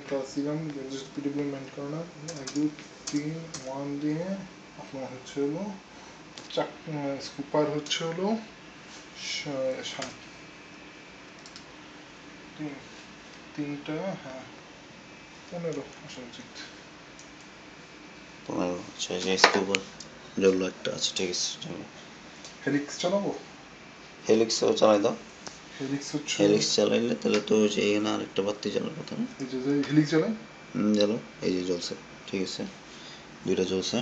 Class দিলাম PW main করানো 1 2 3 1 দিয়ে আপনার হচ্ছে হলো স্কুপার হচ্ছে হলো 3টা, হ্যাঁ 15 আসা উচিত। 15 আচ্ছা, যে স্কুপার যেগুলো একটা আছে, ঠিক আছে। হেলিক্স চালাবো, হেলিক্সও চালাই দাও। হেলিক্স হচ্ছে হেলিক্স চালাইলে তাহলে তো যে এখানে আরেকটা বাতি জ্বালার কথা না? এই যে হেলিক্স চালাই জ্বালো, এই যে জ্বলছে, ঠিক আছে, দুইটা জ্বলছে।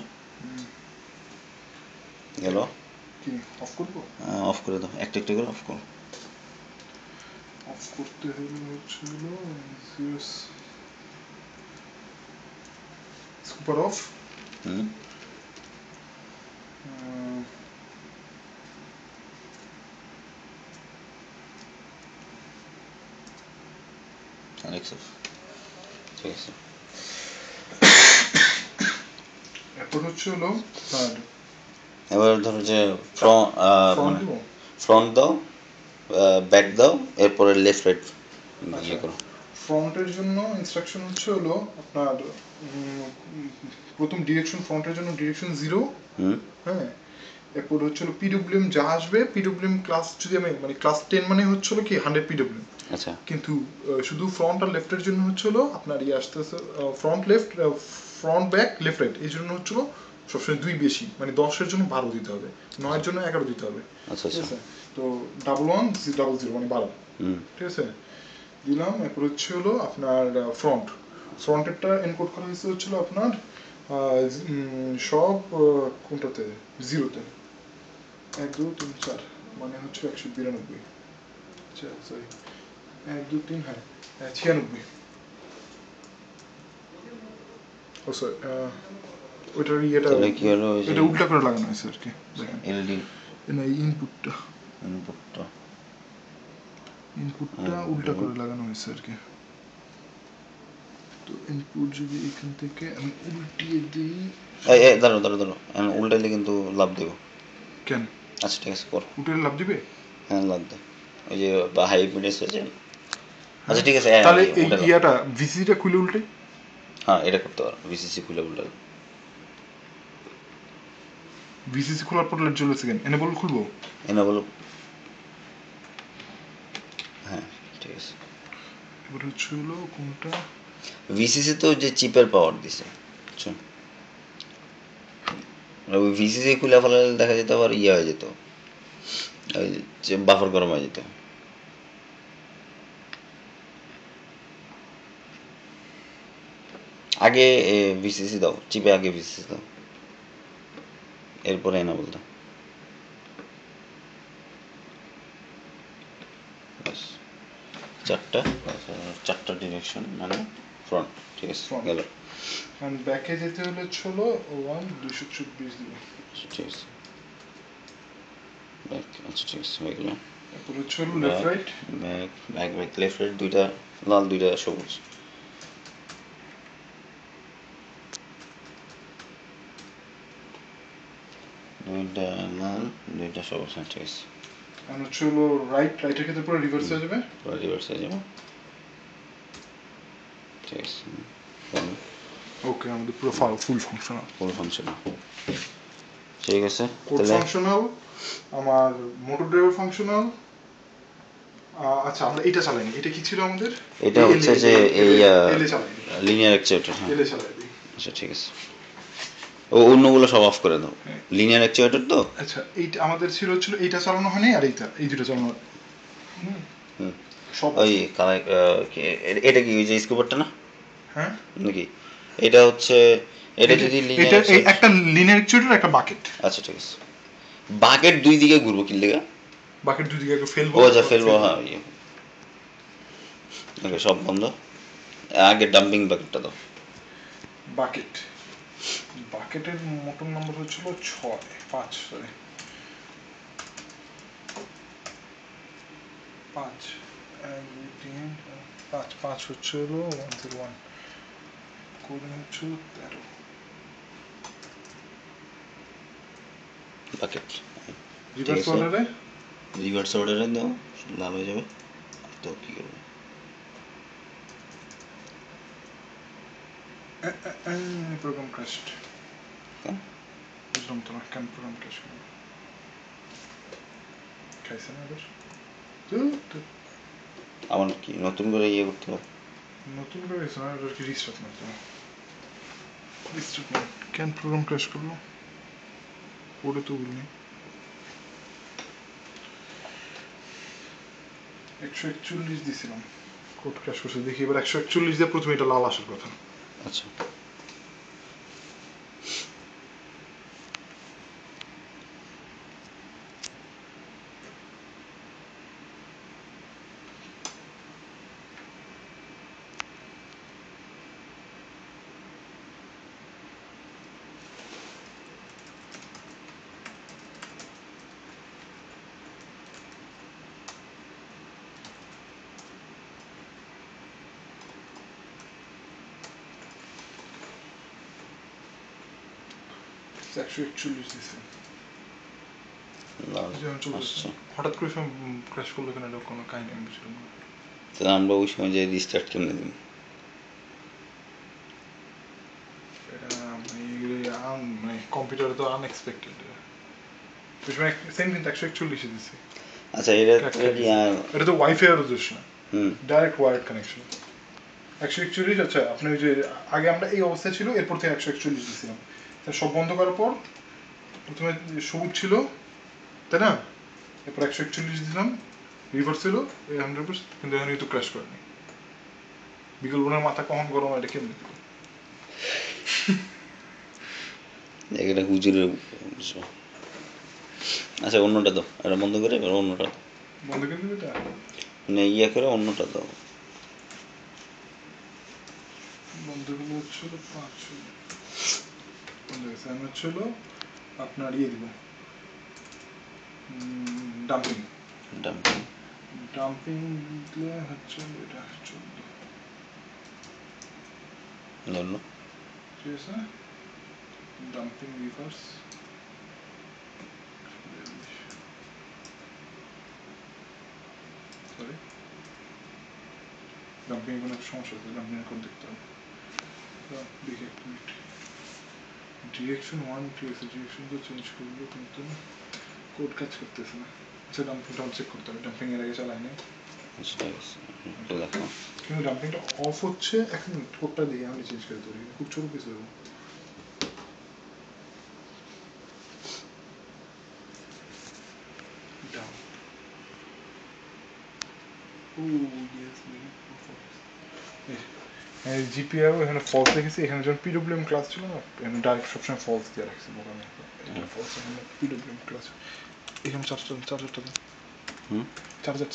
গেল, কি অফ করবো? অফ করে দাও, একটা একটা করে অফ করো। অফ করতে হলে হচ্ছে হলো স্কুপার অফ, হেলিক্স অফ, ঠিক আছে। এরপর হচ্ছে হলো আর এবার ধরো যে ফ্রন্ট মানে দিব। ফ্রন্ট দাও, ব্যাক দাও, এরপরে লেফট রাইট আচ্ছা, ইয়ে করো। ফ্রন্টের জন্য ইনস্ট্রাকশন হচ্ছে হলো আপনার প্রথম ডিরেকশন, ফ্রন্টের জন্য ডিরেকশন 0, হ্যাঁ। এরপর হচ্ছে হলো পিডব্লিউএম যা আসবে, পিডব্লিউএম ক্লাস যদি আমি মানে ক্লাস 10 মানে হচ্ছে হলো কি 100 পিডব্লিউএম। আচ্ছা, কিন্তু শুধু ফ্রন্ট আর লেফটের জন্য হচ্ছে হলো আপনার ইয়ে আসতেছে front left, front back left right, এই জন্য হচ্ছে হলো সবসময় 2 বেশি, মানে 10-এর জন্য 12 দিতে হবে, 9-এর জন্য 11 দিতে হবে, আচ্ছা, ঠিক আচ্ছা, আছে। তো 1100 মানে 12, ঠিক আছে, দিলাম। এরপর হচ্ছে হলো আপনার ফ্রন্টেরটা এনকোড করা হয়েছে হচ্ছিল আপনার সব কোনটাতে 0-তে, 1 2 3 4 মানে হচ্ছে 192, আচ্ছা সরি 1 2 3, হ্যাঁ 96। ও সরি, ওইটার ইয়েটা তাহলে কি হলো, ওই যে এটা উল্টা করে লাগানো হয়েছে আর কি, দেখেন এলডি না ইনপুটটা ইনপুটটা উল্টা করে লাগানো হয়েছে আর কি। তো ইনপুট যদি এখান থেকে আমি উল্টিয়ে দিই, দাঁড়ো দাঁড়ো দাঁড়ো, উল্টাইলে কিন্তু লাভ দেবো। কেন আচ্ছা, ঠিক আছে, কর। উল্টালে লাভ দিবে? হ্যাঁ, লাভ দেয়, ওই যে হাই পিডেস হয়েছে। আচ্ছা, ঠিক আছে, তাহলে এই উল্টে দাও। ইয়াটা ভিসিটা খুলে উল্টে, হ্যাঁ, এটা করতে পারো, ভিসিসি খুলে উল্টে দাও। ভিসিসি খোলার পর লাইট জ্বলবে, সেকেন্ড এনেবল খুলবো, এনেবল, হ্যাঁ ঠিক আছে। এবার হচ্ছে হলো কোনটা, ভিসিসি তো যে চিপের পাওয়ার দিছে, আচ্ছা, ওই ভিসিসি খুলে ফেলালে দেখা যেত আবার ইয়ে হয়ে যেত, ওই যে বাফার গরম হয়ে যেত। আগে ভিসিসি দাও, চিপে আগে ভিসিসি দাও, এরপরে এনেবল দাও। চারটা ডিরেকশন মানে ফ্রন্ট, ঠিক আছে, গেল। এন্ড ব্যাকে যেতে হলে হলো 224 দিব, ঠিক আছে, ব্যাক, আচ্ছা ঠিক আছে, হয়ে গেল। এরপর হচ্ছে হলো left right, back back back, left right, দুইটা লাল দুইটা সবুজ, দুইটা লাল দুইটা সবুজ, হ্যাঁ ঠিক আছে। এন্ড হচ্ছে হলো রাইটের ক্ষেত্রে পুরো রিভার্স হয়ে যাবে, পুরো রিভার্স হয়ে যাবে, ঠিক আছে। ওকে, আমাদের পুরো ফুল ফাংশনাল, ঠিক আছে, কোড ফাংশনাল, আমার মোটর ড্রাইভার ফাংশনাল। আচ্ছা, আমরা এটা চালাইনি, এটা কি ছিল আমাদের? এটা হচ্ছে যে এই লিনিয়ার অ্যাকচুয়েটর, হ্যাঁ এলে চালাই দিই। আচ্ছা ঠিক আছে, অন্যগুলো সব অফ করে দাও, লিনিয়ার অ্যাকচুয়েটর তো। আচ্ছা, এইটা আমাদের ছিল এইটা চালানো হয়নি, আর এই দুটো চালানো, সব ওই এটা কি ওই যে স্কুপারটা না? হ্যাঁ নাকি এটা হচ্ছে, এটা যদি এটা একটা লিনিয়ার অ্যাকচুয়েটর, একটা বাকেট। আচ্ছা ঠিক আছে, বাকেট দুই দিকে ঘুরবো কি লেগা? বাকেট দুই দিকে ফেলবো, ও আচ্ছা, ফেলবো, হ্যাঁ ওকে, সব বন্ধ, আগে ডাম্পিং বাকেটটা দাও। বাকেটের মোটর নাম্বার হচ্ছিল 5 সরি 5 1 2 3 4 5 হচ্ছে হলো 101, কোড হচ্ছে 13। বাকেট, রিভার্স অর্ডারে দাও, লাল হয়ে যাবে। তো কি করবো, প্রোগ্রাম ক্র্যাশড কেন? বুঝলাম তো না কেন প্রোগ্রাম ক্র্যাশ করলো খাইছে না এবার আমার কি নতুন করে ইয়ে করতে হবে? নতুন করে গেছে না এবার কি রিস্টার্ট মারতে হবে রিস্টার্ট মার কেন প্রোগ্রাম ক্র্যাশ করলো ওটা তো বলিনি 141 দিছিলাম কোড ক্র্যাশ করছে দেখি এবার 141 দিয়ে প্রথমে এটা লাল আসার কথা আচ্ছা একশো একচল্লিশ দিছে লাল যেমন চলতেছে আসছে। হঠাৎ করে সময় ক্র্যাশ করলো কেন এটা কোনো কাহিনী আমি বুঝলাম না তাহলে আমরা ওই সময় যে রিস্টার্ট কেমনে দিব? এটা মানে কম্পিউটারে তো আনএক্সপেক্টেড ওই সময় সেম কিন্তু 141 দিছে আচ্ছা এটা কি এটা তো ওয়াইফাই এর দোষ না হুম ডাইরেক্ট ওয়্যার্ড কানেকশন 141 আচ্ছা আপনি ওই যে আগে আমরা এই অবস্থায় ছিল এরপর থেকে 141 দিছিলাম সব বন্ধ করার পর প্রথমে সবুজ ছিল তাই না এরপর 141 দিলাম রিভার্স ছিল 100% কিন্তু এখন তো ক্র্যাশ করেনি বিকেল বোনের মাথা কখন গরম হয় এটা কেমনি দিল এটা হুজুরের বিষয়। আচ্ছা অন্যটা দাও এটা বন্ধ করে এবার অন্যটা দাও বন্ধ করে দিবে এটা মানে ইয়ে করে অন্যটা দাও বন্ধ করলে হচ্ছিল 500 বন্ধ হয়েছে আমি হচ্ছিল আপনার ইয়ে দিব ডাম্পিং ডাম্পিং ডাম্পিং দিলে হচ্ছে এটা 14 ধরলো ঠিক আছে ডাম্পিং রিভার্স সরি ডাম্পিং কোনো সমস্যা হচ্ছে ডাম্পিং এখন দেখতে হবে দেখি এক মিনিট ডিরেকশন 1 ঠিক আছে ডিরেকশন তো চেঞ্জ করবো কিন্তু কোড কাজ করতেছে না আচ্ছা ডাম্পিংটা চেক করতে হবে ডাম্পিং এর আগে চালাই নাই দেখো কিন্তু ডাম্পিংটা অফ হচ্ছে এখন কোডটা দিয়ে আমি চেঞ্জ করে দিই খুব ছোট কিছু হবে down জিপিআর এখানে ফলস রেখেছি এখানে যখন পিডব্লিউএম ক্লাস ছিল না এখানে ডাইরেক্ট সবসময় ফলস দিয়ে রাখছি বোকামে এটা ফলস এখানে পিডব্লিউএম ক্লাস এখানে চার্জারটা দেন হুম চার্জার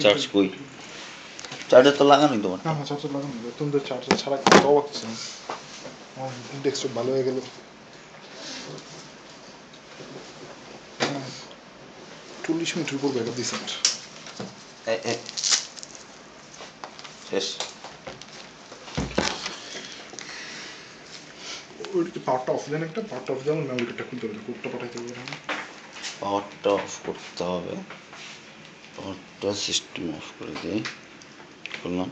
চার্জ কই চার্জার তো লাগানোই তোমার না চার্জার লাগানো তুমি তো চার্জার ছাড়া তাও হচ্ছে না আমার ডেস্কটপ ভালো হয়ে গেল 40 মিনিটের উপর ব্যাকআপ দিয়েছে আমার শেষ ওই পাওয়ারটা অফ দেন একটা পাওয়ারটা অফ দেন মেমোরি কার্ডটা খুলতে হবে কোডটা পাঠাইতে হবে পাওয়ারটা অফ করতে হবে পাওয়ারটা সিস্টেম অফ করে দিই করলাম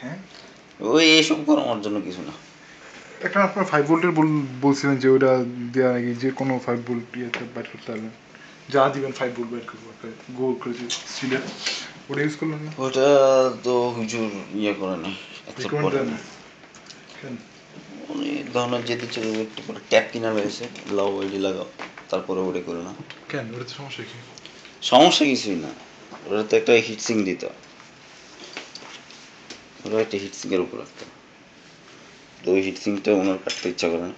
হ্যাঁ ওই এইসব করা আমার জন্য কিছু না একটা আপনার 5 ভোল্টের বলছিলেন যে ওটা দেওয়া নাকি যে কোনো 5 ভোল্ট ইয়েতে বাইর করতে পারবেন যা দিবেন 5 ভোল্ট বাইর করবো একটা গোল করে যে স্টিলের ওটা ইউজ করলেন না ওটা তো হুজুর ইয়ে করে না অ্যাকসেপ্ট রিকমেন্ড করে দেন না কেন উনি ধরনের যেতে ছিল একটু পরে ট্যাপ কিনা রয়েছে লাউ ওইটি লাগাও তারপরে ওটা করে না কেন ওটাতে সমস্যা কি সমস্যা কিছুই না ওটা তো একটা হিটসিং দিত ওটা একটা হিটসিং এর উপর রাখতো তো ওই হিটসিংটা ওনার কাটতে ইচ্ছা করে না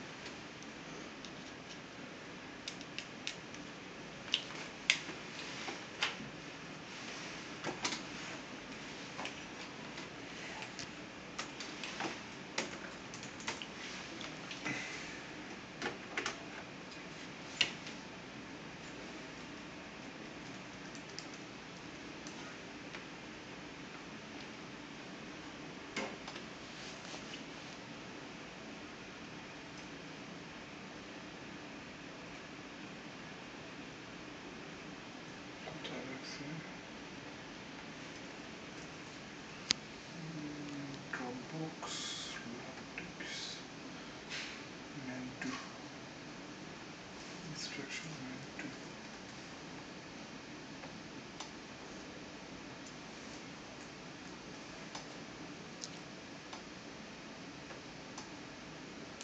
box robotics meant to instruction meant to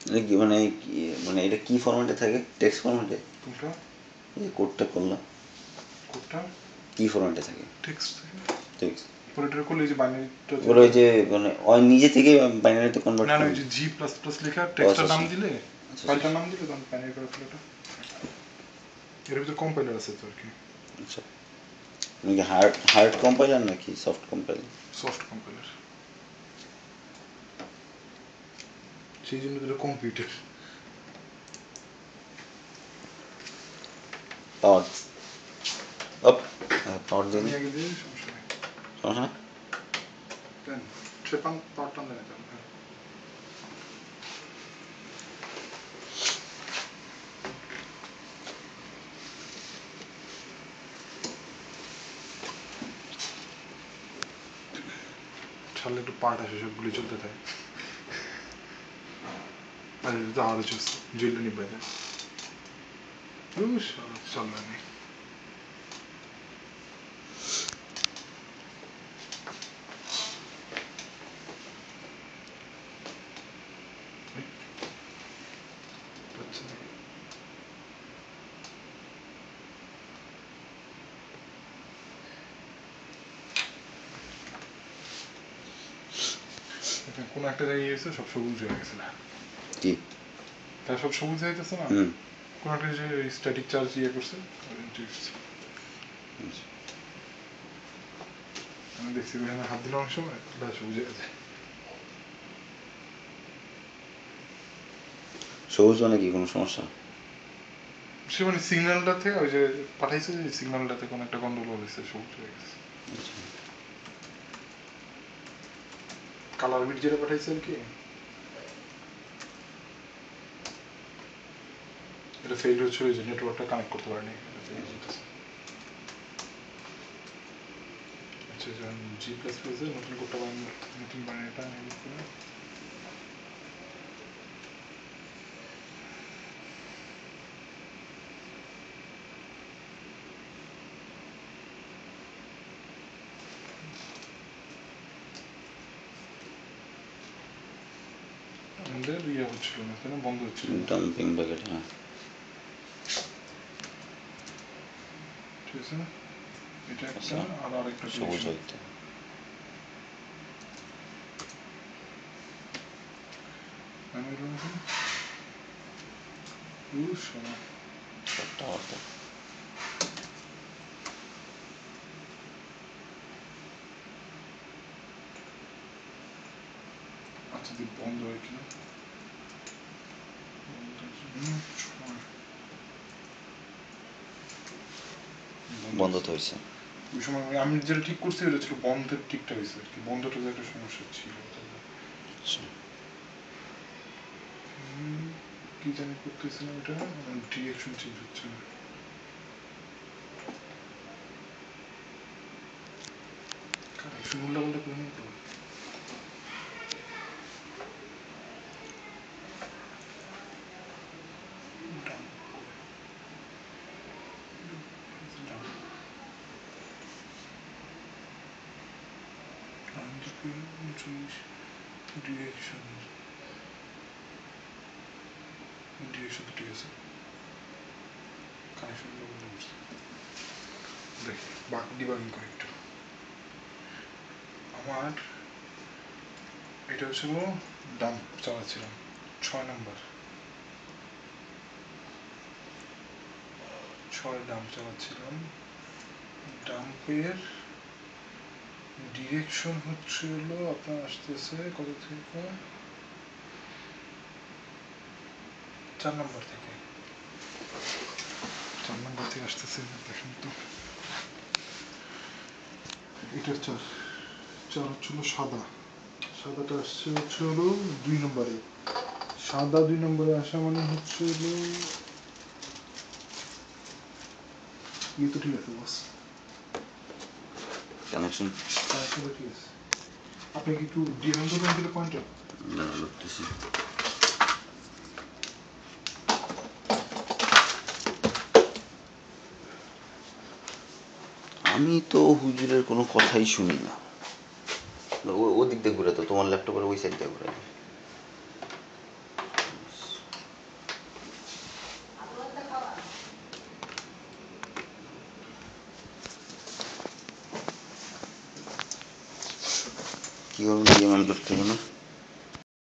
এটা কি মানে এটা কি ফরম্যাটে থাকে? টেক্সট ফরম্যাটে? কোনটা এই কোডটা করলাম কোডটা কি ফরম্যাটে থাকে? টেক্সট টেক্সট পরে এটা করলে এই যে বাইনারিটা ওরা ওই যে মানে ওই নিজে থেকে বাইনারিতে কনভার্ট না না করে? ওই যে জি প্লাস প্লাস লেখা টেক্সটের নাম দিলে আচ্ছা, ফাইলটার নাম দিলে তখন বাইনারি করে ফেলে এটা এর ভিতরে কম্পাইলার আছে তো আর কি আচ্ছা নাকি হার্ড কম্পাইলার নাকি সফট কম্পাইলার? সফট কম্পাইলার সেই জন্য তো কম্পিউটার পাওয়ার আপ পাওয়ার দিন আমি আগে দিয়ে সমস্যা নেই সমস্যা না? দেন সে পাওয়ার টান দেন ছাড়লে একটু পার্ট আসে সবগুলি চলতে থাকে আর এটা তো আরো চলছে জেলে নিবে না চলবে না কোন একটা জায়গায় গেছে সব সবুজ হয়ে গেছে না কি তার সব সবুজ হয়ে গেছে না কোন একটা যে স্ট্যাটিক চার্জ ইয়ে করছে আমি দেখছি ওখানে হাত দিলাম অনেক সময় সবুজ হয়ে গেছে সবুজ মানে কি কোনো সমস্যা? সে মানে সিগন্যালটাতে ওই যে পাঠাইছে যে সিগন্যালটাতে কোনো একটা গন্ডগোল হয়েছে সবুজ হয়ে গেছে কালার বিট যেটা পাঠাইছে আর কি এটা ফেল হচ্ছিল যে নেটওয়ার্কটা কানেক্ট করতে পারেনি আচ্ছা যখন জি প্লাস প্লাসে নতুন কোডটা নতুন বানানোটা আমাদের ইয়ে হচ্ছিল না তাই না বন্ধ হচ্ছিল ডাম্পিং প্যাকেট হ্যাঁ ঠিক আছে এটা একটা আর আরেকটা সবুজ হইতে আমি আচ্ছা দি বন্ধ হয় কিনা বন্ধ তো হয়েছে ওই সময় আমি যেটা ঠিক করছি ওটা ছিল বন্ধের ঠিকটা হয়েছে আর কি বন্ধটা যে একটা সমস্যা ছিল কি জানি করতেছিলাম এটা ডিরেকশন চেঞ্জ হচ্ছে না কানেকশন উল্টা পাল্টা করে নিতে হবে ডিরেকশন ডিরেকশন তো ঠিক আছে কানেকশন উল্টা পাল্টা করছে দেখি বাকি ডিবাগিং করে একটু আমার এটা হচ্ছিল ডাম্প চালাচ্ছিলাম 6 নাম্বার 6 ডাম্প চালাচ্ছিলাম ডাম্পের ডিরেকশন হচ্ছে হলো আপনার আসতেছে কত থেকে 4 নাম্বার থেকে 4 নাম্বার থেকে আসতেছে দেখেন তো এটার 4 হচ্ছিল সাদা সাদাটা আসছে হচ্ছে হলো 2 নম্বরে সাদা 2 নম্বরে আসা মানে হচ্ছে হলো ইয়ে তো ঠিক আছে বস কানেকশন কানেকশন ঠিক আছে আপনি কি একটু ডিএম করবেন দিলে পয়েন্টে? না করতেছি। আমি তো হুজুরের কোনো কথাই শুনি না। ও দিক দিয়ে ঘুরে তো, তোমার ল্যাপটপের ওই সাইড দিয়ে ঘুরে। কি করবো ডিএমএম করতে হবে না?